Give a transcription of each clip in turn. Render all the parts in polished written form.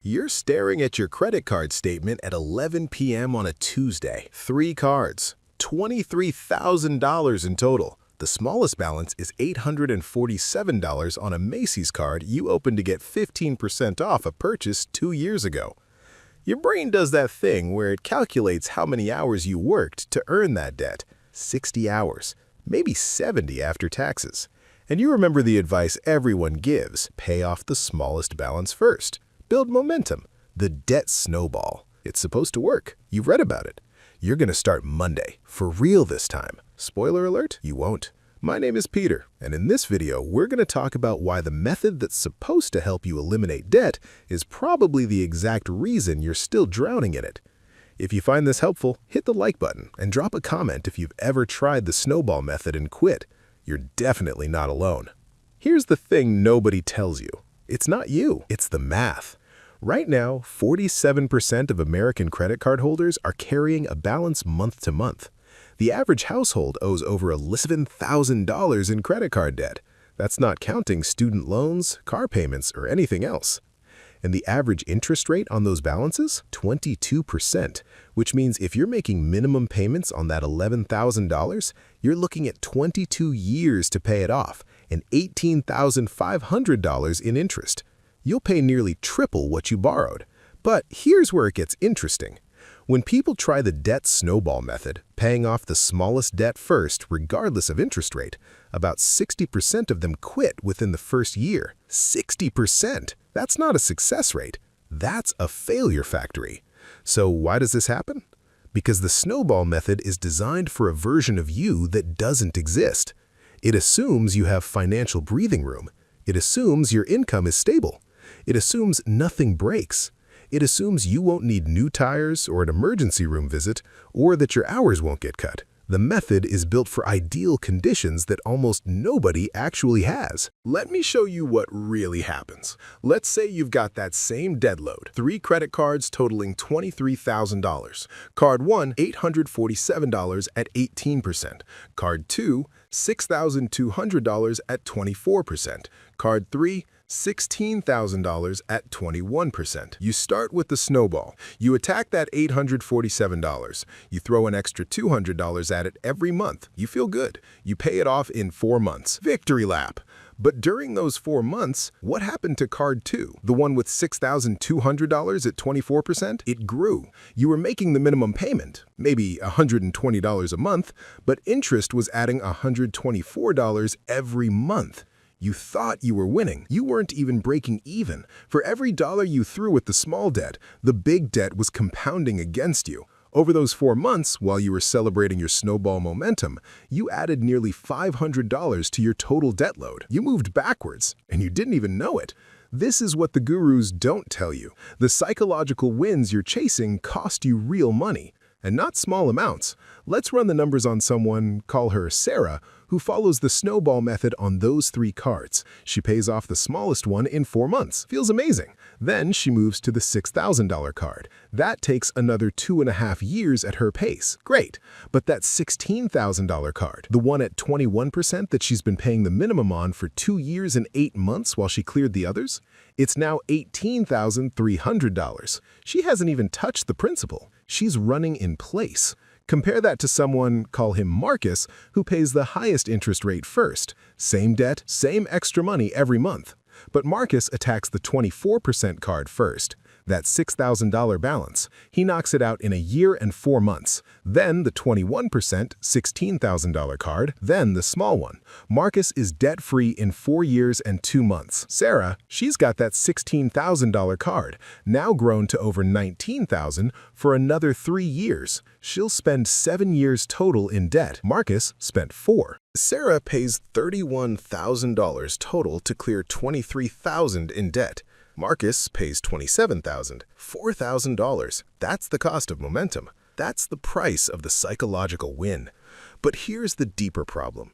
You're staring at your credit card statement at 11 p.m. on a Tuesday. 3 cards, $23,000 in total. The smallest balance is $847 on a Macy's card you opened to get 15% off a purchase 2 years ago. Your brain does that thing where it calculates how many hours you worked to earn that debt. 60 hours, maybe 70 after taxes. And you remember the advice everyone gives: pay off the smallest balance first. Build momentum. The debt snowball. It's supposed to work. You've read about it. You're going to start Monday. For real this time. Spoiler alert, you won't. My name is Peter, and in this video, we're going to talk about why the method that's supposed to help you eliminate debt is probably the exact reason you're still drowning in it. If you find this helpful, hit the like button and drop a comment if you've ever tried the snowball method and quit. You're definitely not alone. Here's the thing nobody tells you. It's not you, it's the math. Right now, 47% of American credit card holders are carrying a balance month to month. The average household owes over $11,000 in credit card debt. That's not counting student loans, car payments, or anything else. And the average interest rate on those balances? 22%, which means if you're making minimum payments on that $11,000, you're looking at 22 years to pay it off and $18,500 in interest. You'll pay nearly triple what you borrowed. But here's where it gets interesting. When people try the debt snowball method, paying off the smallest debt first regardless of interest rate, about 60% of them quit within the first year. 60%! That's not a success rate. That's a failure factory. So why does this happen? Because the snowball method is designed for a version of you that doesn't exist. It assumes you have financial breathing room. It assumes your income is stable. It assumes nothing breaks. It assumes you won't need new tires or an emergency room visit, or that your hours won't get cut. The method is built for ideal conditions that almost nobody actually has. Let me show you what really happens. Let's say you've got that same debt load. 3 credit cards totaling $23,000. Card 1, $847 at 18%. Card 2, $6,200 at 24%. Card 3, $16,000 at 21%. You start with the snowball. You attack that $847. You throw an extra $200 at it every month. You feel good. You pay it off in 4 months. Victory lap. But during those 4 months, what happened to card 2? The one with $6,200 at 24%? It grew. You were making the minimum payment, maybe $120 a month, but interest was adding $124 every month. You thought you were winning. You weren't even breaking even. For every dollar you threw at the small debt, the big debt was compounding against you. Over those 4 months, while you were celebrating your snowball momentum, you added nearly $500 to your total debt load. You moved backwards, and you didn't even know it. This is what the gurus don't tell you. The psychological wins you're chasing cost you real money, and not small amounts. Let's run the numbers on someone, call her Sarah, who follows the snowball method on those 3 cards. She pays off the smallest one in 4 months. Feels amazing. Then she moves to the $6,000 card. That takes another 2.5 years at her pace. Great. But that $16,000 card, the one at 21% that she's been paying the minimum on for 2 years and 8 months while she cleared the others, it's now $18,300. She hasn't even touched the principal. She's running in place. Compare that to someone, call him Marcus, who pays the highest interest rate first. Same debt, same extra money every month. But Marcus attacks the 24% card first. That $6,000 balance. He knocks it out in a year and 4 months. Then the 21% $16,000 card, then the small one. Marcus is debt-free in 4 years and 2 months. Sarah, she's got that $16,000 card, now grown to over $19,000 for another 3 years. She'll spend 7 years total in debt. Marcus spent 4. Sarah pays $31,000 total to clear $23,000 in debt. Marcus pays $27,000, $4,000. That's the cost of momentum. That's the price of the psychological win. But here's the deeper problem.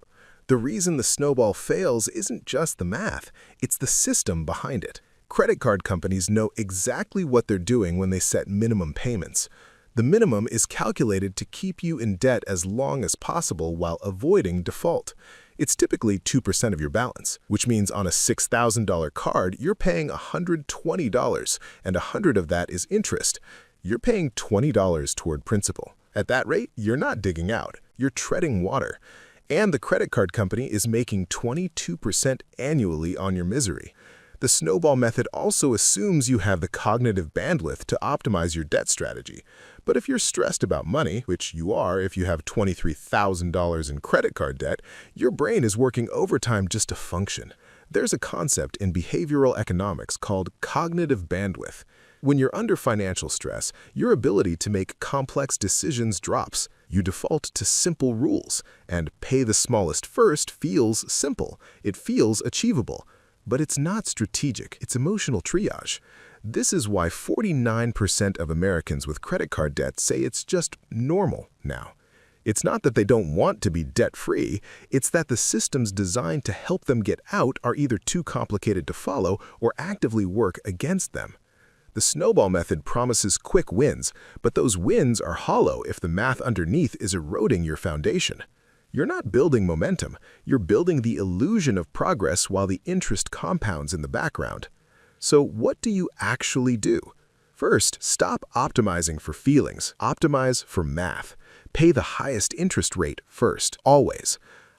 The reason the snowball fails isn't just the math, it's the system behind it. Credit card companies know exactly what they're doing when they set minimum payments. The minimum is calculated to keep you in debt as long as possible while avoiding default. It's typically 2% of your balance, which means on a $6,000 card, you're paying $120, and $100 of that is interest. You're paying $20 toward principal. At that rate, you're not digging out. You're treading water. And the credit card company is making 22% annually on your misery. The snowball method also assumes you have the cognitive bandwidth to optimize your debt strategy. But if you're stressed about money, which you are if you have $23,000 in credit card debt, your brain is working overtime just to function. There's a concept in behavioral economics called cognitive bandwidth. When you're under financial stress, your ability to make complex decisions drops. You default to simple rules, and pay the smallest first feels simple. It feels achievable. But it's not strategic, it's emotional triage. This is why 49% of Americans with credit card debt say it's just normal now. It's not that they don't want to be debt-free, it's that the systems designed to help them get out are either too complicated to follow or actively work against them. The snowball method promises quick wins, but those wins are hollow if the math underneath is eroding your foundation. You're not building momentum, you're building the illusion of progress while the interest compounds in the background. So what do you actually do? First, stop optimizing for feelings, optimize for math. Pay the highest interest rate first, always.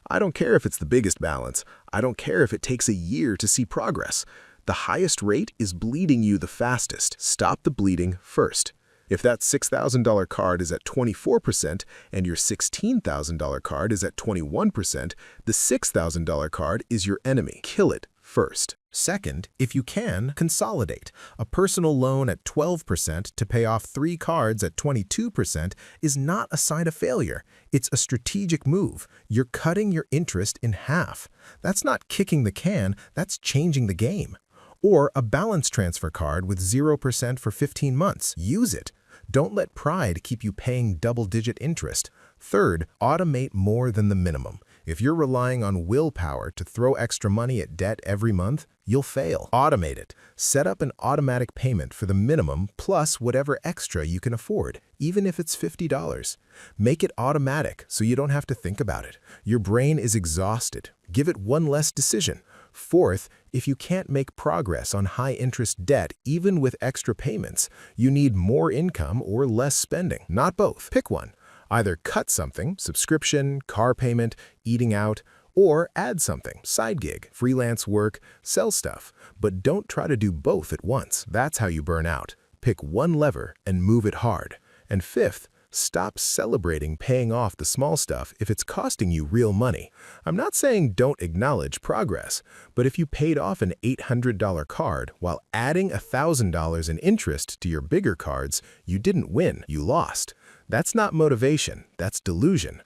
I don't care if it's the biggest balance, I don't care if it takes a year to see progress. The highest rate is bleeding you the fastest. Stop the bleeding first. If that $6,000 card is at 24% and your $16,000 card is at 21%, the $6,000 card is your enemy. Kill it first. Second, if you can, consolidate. A personal loan at 12% to pay off 3 cards at 22% is not a sign of failure. It's a strategic move. You're cutting your interest in half. That's not kicking the can, that's changing the game. Or a balance transfer card with 0% for 15 months. Use it. Don't let pride keep you paying double-digit interest. Third, automate more than the minimum. If you're relying on willpower to throw extra money at debt every month, you'll fail. Automate it. Set up an automatic payment for the minimum plus whatever extra you can afford, even if it's $50. Make it automatic so you don't have to think about it. Your brain is exhausted. Give it one less decision. Fourth, if you can't make progress on high-interest debt even with extra payments, you need more income or less spending. Not both. Pick one. Either cut something, subscription, car payment, eating out, or add something, side gig, freelance work, sell stuff. But don't try to do both at once. That's how you burn out. Pick one lever and move it hard. And fifth, stop celebrating paying off the small stuff if it's costing you real money. I'm not saying don't acknowledge progress, but if you paid off an $800 card while adding $1,000 in interest to your bigger cards, you didn't win, you lost. That's not motivation, that's delusion.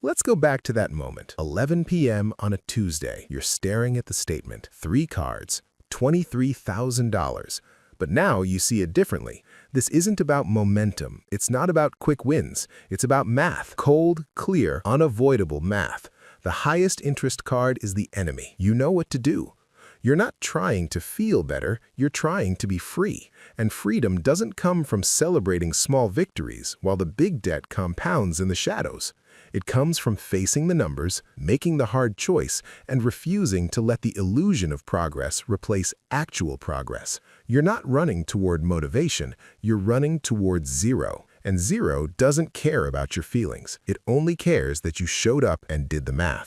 Let's go back to that moment. 11 p.m. on a Tuesday. You're staring at the statement. 3 cards, $23,000. But now you see it differently. This isn't about momentum. It's not about quick wins. It's about math. Cold, clear, unavoidable math. The highest interest card is the enemy. You know what to do. You're not trying to feel better, you're trying to be free. And freedom doesn't come from celebrating small victories while the big debt compounds in the shadows. It comes from facing the numbers, making the hard choice, and refusing to let the illusion of progress replace actual progress. You're not running toward motivation, you're running towards zero. And zero doesn't care about your feelings. It only cares that you showed up and did the math.